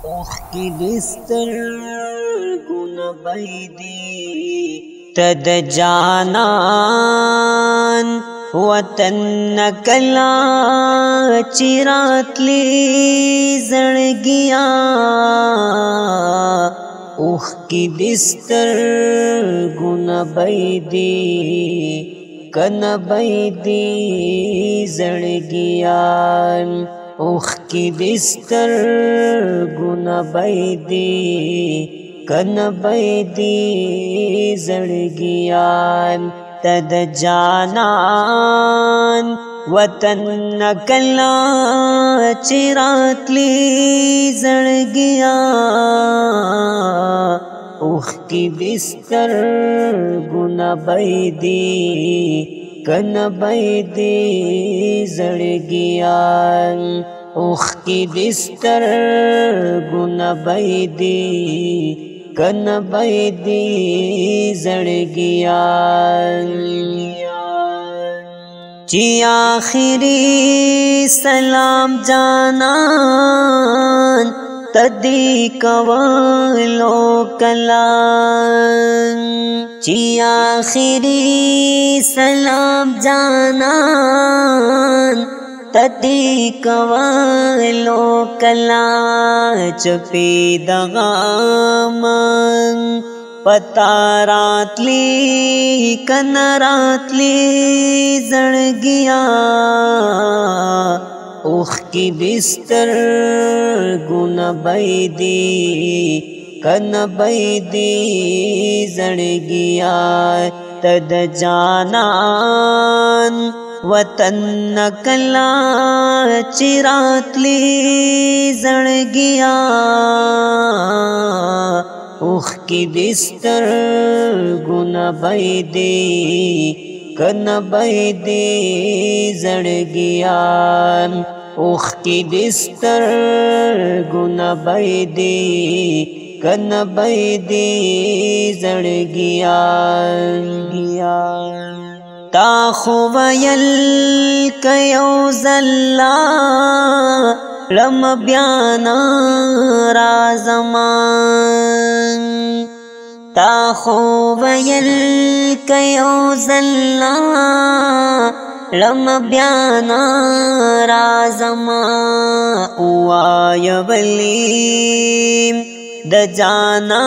ओख की बिस्तर गुन बैदी तद जानन वतन नकला चिरातली जड़गिया ओख की बिस्तर गुन बैदी कन बैदी जड़गिया ओख की बिस्तर गुन बैदी कन बैदी जड़गियान तद जानन वतन नकला चिरातली जड़गिया ओख की बिस्तर गुन बैदी कन बैदी जड़गियान ओख की बिस्तर गुन बैदी कन बैदी जड़गियान जी आखिरी सलाम जानन तदी कवालो कलान जी आखिरी सलाम जानन तदी कवालो कला चपी दगामन पता रातली कन रातली जड़गिया ओख की बिस्तर गुन बैदी कन बैदी जड़गिया तद जानन वतन नकला चिरातली जड़गिया ओख की बिस्तर गुन बैदी कन बैदी जड़गियान ओख की बिस्तर गुन बैदी कन बैदी जड़गियान ताखुवयल कयो जल्ला रम ब्याना राजमान ताखुवयल कयो जल्ला रम ब्याना राजमा उवायवलीम द जाना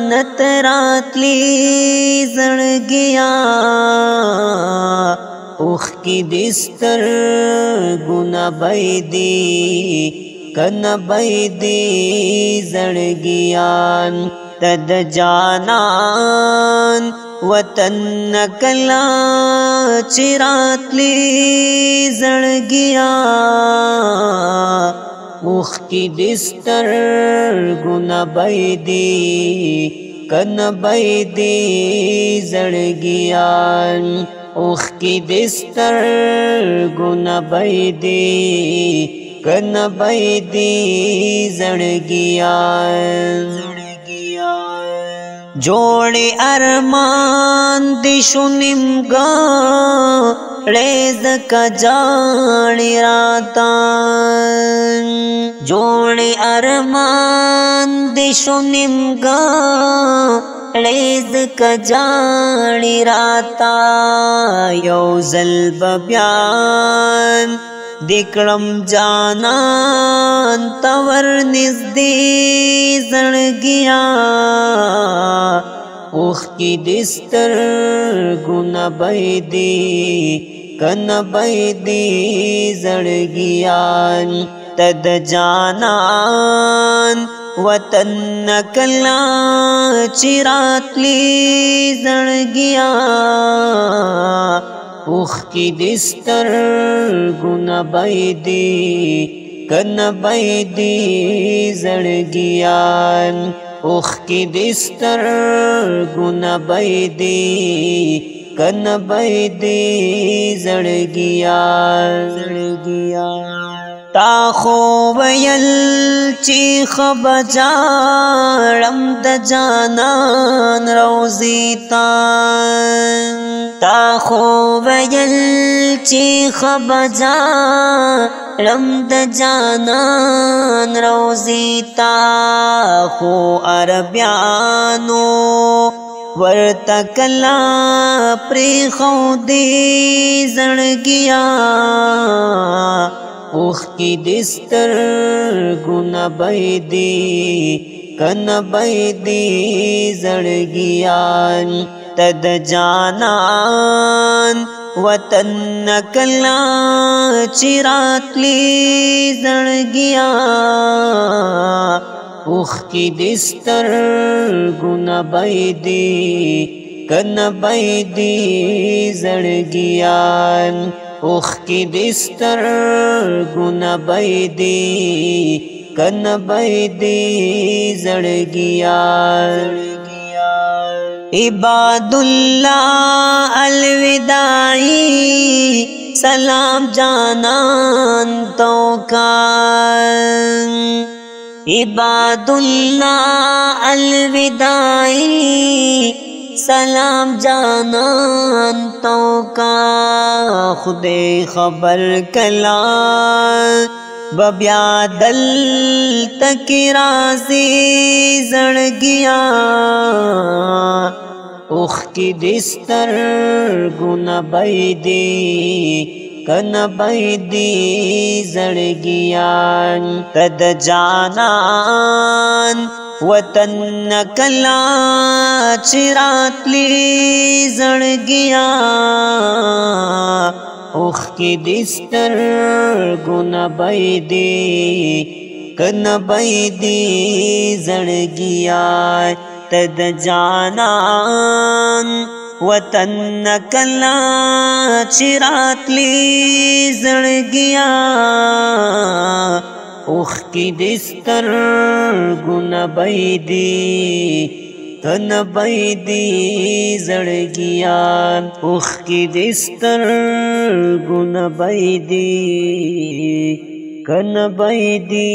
नतरातली जड़गिया ओख की बिस्तर गुन बैदी कन बैदी जड़गियान तद जानन वतन नकला चिरातली जड़गिया ओख की बिस्तर गुन बैदी कन बैदी जड़गियान ओख की बिस्तर गुन बैदी कन बैदी जड़गियान जोड़े अरमान दिशुनिमगा रेज का जानी रातान जोड़े अरमान दिशुनिमगा रेज का जानी राता यौजल बब्यान दिक्रम जानन तवर निजदी जड़गिया ओख की बिस्तर गुन बैदी कन बैदी जड़गियान तद जानन वतन नकला चिरातली जड़गिया ओख की बिस्तर गुन बैदी कन बैदी जड़गियान ओख की बिस्तर गुन बैदी कन बैदी जड़गियान ताखुवयल चीख बजारम द जानन रोज़ीतान تا خو ویل چې خبجا رم د جانان روزی تا خو عربیانو ورتا کلا پری خودی زړګیا اوخ کی دستر گنا بیدی کن بیدی زړګیان تد جانان وطن نکلا چراتلی زړګیا اوخ کی دستر گنا بیدی کن بیدی زړګیان اوخ کی دستر گنا بیدی کن بیدی زړګیان عباد اللہ الوداعی سلام جانان تو کان عباد اللہ الوداعی سلام جانان تو کا خود خبر کلا ببیا دل تک رازی زړګیا اوخ کی دستر گنا بیدی کن بیدی زړګیان تد جانان وطن نکلا چراتلی زړګیا اوخ کی دستر گنا بیدی کن بیدی زړګیا تد جانان وطن نکلا چراتلی زړګیا اوخ کی دستر گنا بیدی کن بیدی زړګیا اوخ کی دستر گنا بیدی کن بیدی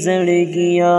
زړګیا